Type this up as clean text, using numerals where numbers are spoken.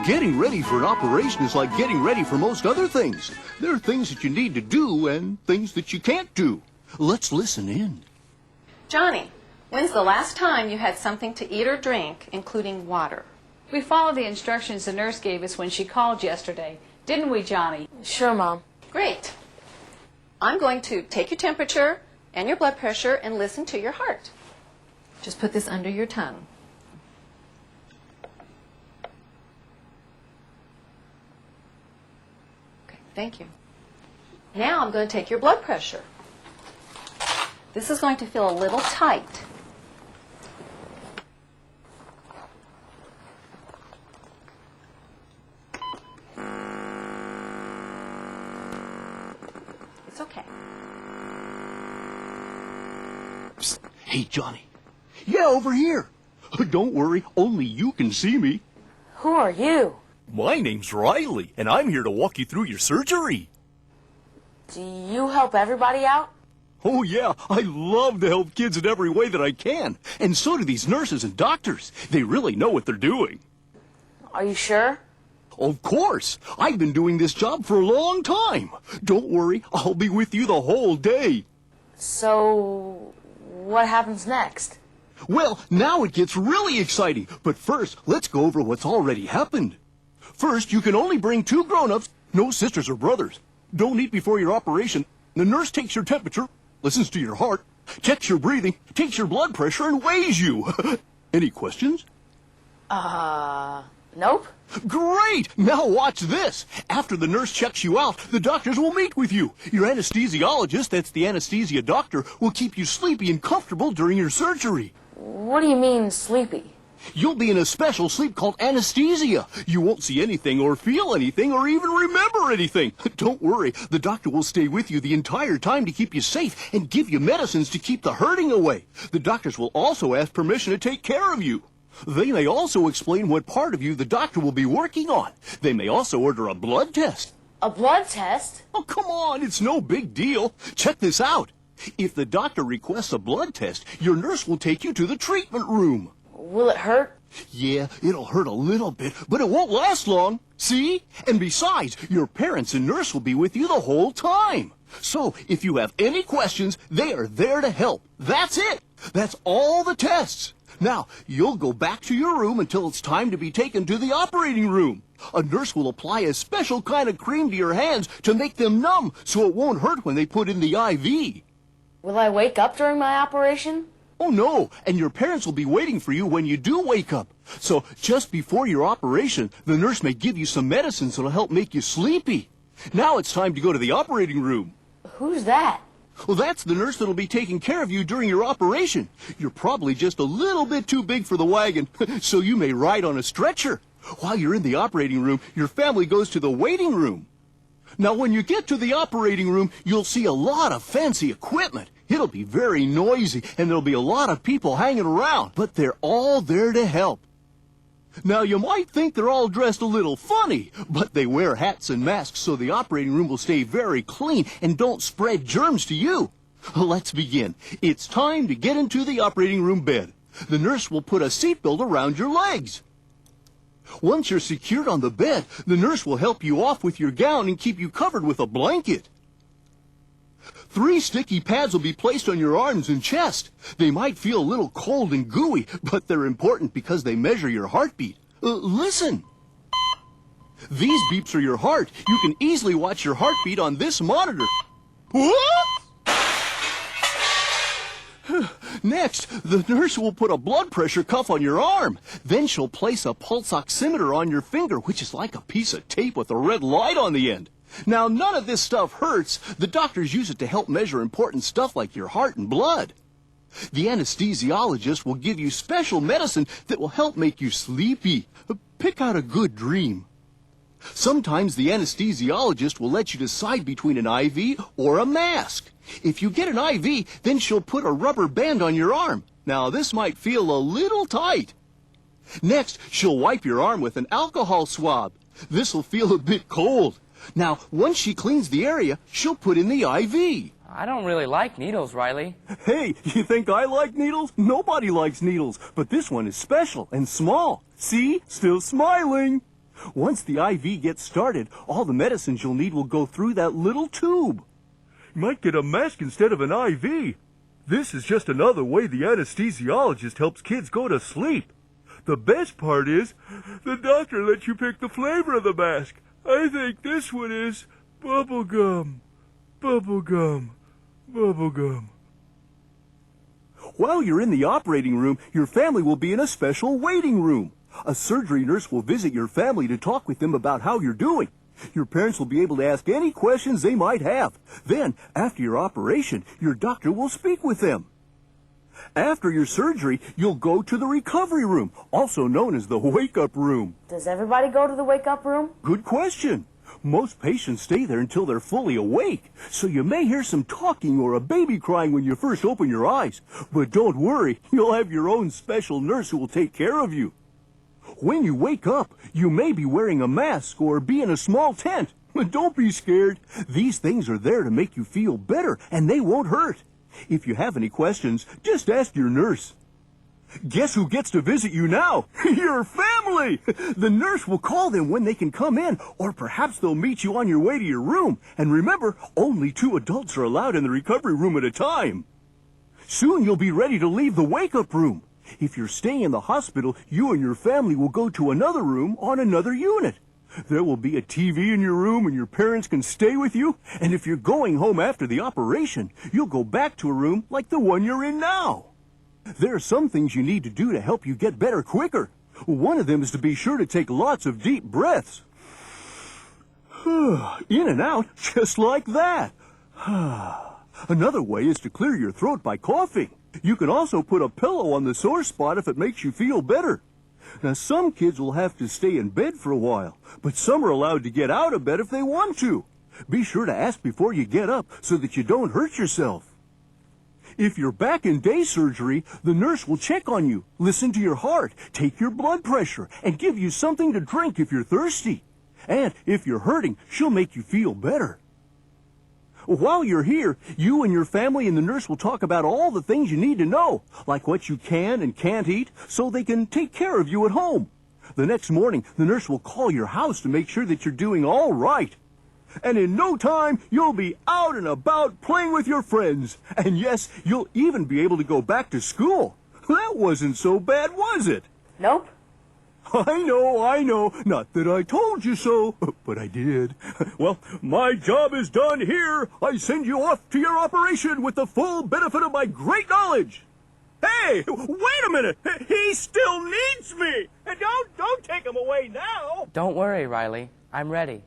Getting ready for an operation is like getting ready for most other things. There are things that you need to do and things that you can't do. Let's listen in. Johnny, when's the last time you had something to eat or drink, including water? We followed the instructions the nurse gave us when she called yesterday. Didn't we, Johnny? Sure, Mom. Great. I'm going to take your temperature and your blood pressure and listen to your heart. Just put this under your tongue. Okay, thank you. Now I'm going to take your blood pressure. This is going to feel a little tight. It's okay. Psst. Hey, Johnny. Yeah, over here. Don't worry, only you can see me. Who are you? My name's Riley, and I'm here to walk you through your surgery. Do you help everybody out? Oh, yeah, I love to help kids in every way that I can. And so do these nurses and doctors. They really know what they're doing. Are you sure? Of course. I've been doing this job for a long time. Don't worry, I'll be with you the whole day. So, what happens next? Well, now it gets really exciting. But first, let's go over what's already happened. First, you can only bring 2 grown-ups, no sisters or brothers. Don't eat before your operation. The nurse takes your temperature, listens to your heart, checks your breathing, takes your blood pressure, and weighs you. Any questions? Nope. Great! Now watch this. After the nurse checks you out, the doctors will meet with you. Your anesthesiologist, that's the anesthesia doctor, will keep you sleepy and comfortable during your surgery. What do you mean, sleepy? You'll be in a special sleep called anesthesia. You won't see anything or feel anything or even remember anything. Don't worry, the doctor will stay with you the entire time to keep you safe and give you medicines to keep the hurting away. The doctors will also ask permission to take care of you. They may also explain what part of you the doctor will be working on. They may also order a blood test. A blood test? Oh, come on, it's no big deal. Check this out. If the doctor requests a blood test, your nurse will take you to the treatment room. Will it hurt? Yeah, it'll hurt a little bit, but it won't last long. See? And besides, your parents and nurse will be with you the whole time. So, if you have any questions, they are there to help. That's it. That's all the tests. Now, you'll go back to your room until it's time to be taken to the operating room. A nurse will apply a special kind of cream to your hands to make them numb so it won't hurt when they put in the IV. Will I wake up during my operation? Oh, no, and your parents will be waiting for you when you do wake up. So, just before your operation, the nurse may give you some medicines that'll help make you sleepy. Now it's time to go to the operating room. Who's that? Well, that's the nurse that'll be taking care of you during your operation. You're probably just a little bit too big for the wagon, so you may ride on a stretcher. While you're in the operating room, your family goes to the waiting room. Now, when you get to the operating room, you'll see a lot of fancy equipment. It'll be very noisy, and there'll be a lot of people hanging around, but they're all there to help. Now, you might think they're all dressed a little funny, but they wear hats and masks so the operating room will stay very clean and don't spread germs to you. Let's begin. It's time to get into the operating room bed. The nurse will put a seatbelt around your legs. Once you're secured on the bed, the nurse will help you off with your gown and keep you covered with a blanket. 3 sticky pads will be placed on your arms and chest. They might feel a little cold and gooey, but they're important because they measure your heartbeat. Listen. These beeps are your heart. You can easily watch your heartbeat on this monitor. What? Next, the nurse will put a blood pressure cuff on your arm. Then she'll place a pulse oximeter on your finger, which is like a piece of tape with a red light on the end. Now, none of this stuff hurts. The doctors use it to help measure important stuff like your heart and blood. The anesthesiologist will give you special medicine that will help make you sleepy. Pick out a good dream. Sometimes the anesthesiologist will let you decide between an IV or a mask. If you get an IV, then she'll put a rubber band on your arm. Now, this might feel a little tight. Next, she'll wipe your arm with an alcohol swab. This will feel a bit cold. Now, once she cleans the area, she'll put in the IV. I don't really like needles, Riley. Hey, you think I like needles? Nobody likes needles, but this one is special and small. See? Still smiling. Once the IV gets started, all the medicines you'll need will go through that little tube. You might get a mask instead of an IV. This is just another way the anesthesiologist helps kids go to sleep. The best part is, the doctor lets you pick the flavor of the mask. I think this one is bubblegum. Bubblegum. Bubblegum. While you're in the operating room, your family will be in a special waiting room. A surgery nurse will visit your family to talk with them about how you're doing. Your parents will be able to ask any questions they might have. Then, after your operation, your doctor will speak with them. After your surgery, you'll go to the recovery room, also known as the wake-up room. Does everybody go to the wake-up room? Good question. Most patients stay there until they're fully awake, so you may hear some talking or a baby crying when you first open your eyes. But don't worry, you'll have your own special nurse who will take care of you. When you wake up, you may be wearing a mask or be in a small tent. But don't be scared. These things are there to make you feel better, and they won't hurt. If you have any questions, just ask your nurse. Guess who gets to visit you now? Your family! The nurse will call them when they can come in, or perhaps they'll meet you on your way to your room. And remember, only 2 adults are allowed in the recovery room at a time. Soon you'll be ready to leave the wake-up room. If you're staying in the hospital, you and your family will go to another room on another unit. There will be a TV in your room and your parents can stay with you. And if you're going home after the operation, you'll go back to a room like the one you're in now. There are some things you need to do to help you get better quicker. One of them is to be sure to take lots of deep breaths. In and out, just like that. Another way is to clear your throat by coughing. You can also put a pillow on the sore spot if it makes you feel better. Now, some kids will have to stay in bed for a while, but some are allowed to get out of bed if they want to. Be sure to ask before you get up so that you don't hurt yourself. If you're back in day surgery, the nurse will check on you, listen to your heart, take your blood pressure, and give you something to drink if you're thirsty. And if you're hurting, she'll make you feel better. While you're here, you and your family and the nurse will talk about all the things you need to know, like what you can and can't eat, so they can take care of you at home. The next morning, the nurse will call your house to make sure that you're doing all right. And in no time, you'll be out and about playing with your friends. And yes, you'll even be able to go back to school. That wasn't so bad, was it? Nope. I know. Not that I told you so, but I did. Well, my job is done here. I send you off to your operation with the full benefit of my great knowledge. Hey, wait a minute. He still needs me. And don't take him away now. Don't worry, Riley. I'm ready.